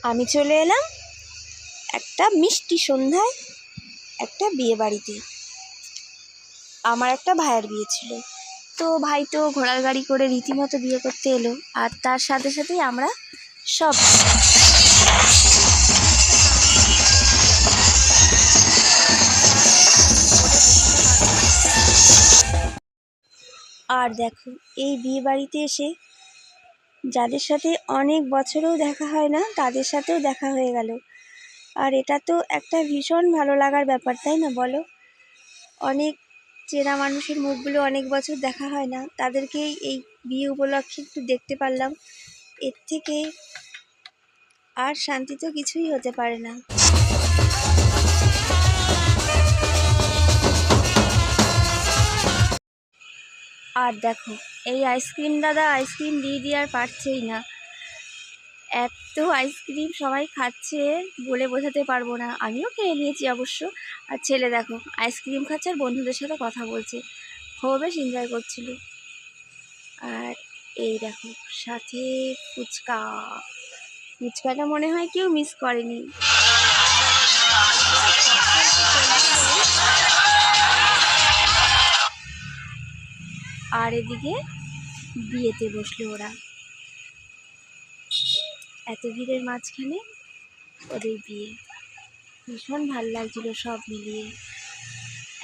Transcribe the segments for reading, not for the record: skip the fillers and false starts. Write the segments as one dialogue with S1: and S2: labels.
S1: আমি চলে এলাম একটা মিষ্টি সন্ধ্যায় একটা বিয়ে বাড়িতে। আমার একটা ভাইয়ের বিয়ে ছিল, তো ভাই তো ঘোড়ার গাড়ি করে রীতিমতো বিয়ে করতে এলো, আর তার সাথে সাথেই আমরা সব। আর দেখো, এই বিয়ে বাড়িতে এসে যাদের সাথে অনেক বছরেও দেখা হয় না তাদের সাথেও দেখা হয়ে গেল। আর এটা তো একটা ভীষণ ভালো লাগার ব্যাপার, তাই না বলো? অনেক চেনা মানুষের মুখগুলো অনেক বছর দেখা হয় না, তাদেরকেই এই বিয়ে উপলক্ষে একটু দেখতে পারলাম। এর থেকে আর শান্তি তো কিছুই হতে পারে না। আর দেখো, এই আইসক্রিম দাদা আইসক্রিম দিয়ে আর পারছেই না। এত আইসক্রিম সবাই খাচ্ছে, বলে বোঝাতে পারবো না। আমিও খেয়ে নিয়েছি অবশ্য। আর ছেলে দেখো আইসক্রিম খাচ্ছে আর বন্ধুদের সাথে কথা বলছে, খুব বেশ এনজয় করছিল। আর এই দেখো সাথে ফুচকা, ফুচকাটা মনে হয় কেউ মিস করেনি। আর এদিকে বিয়েতে বসলো ওরা, এত ভিড়ের মাঝখানে ওদের বিয়ে। ভীষণ ভাল লাগছিল সব মিলিয়ে,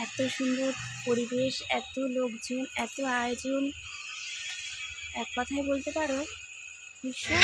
S1: এত সুন্দর পরিবেশ, এত লোকজন, এত আয়োজন, এক কথায় বলতে পারো ভীষণ।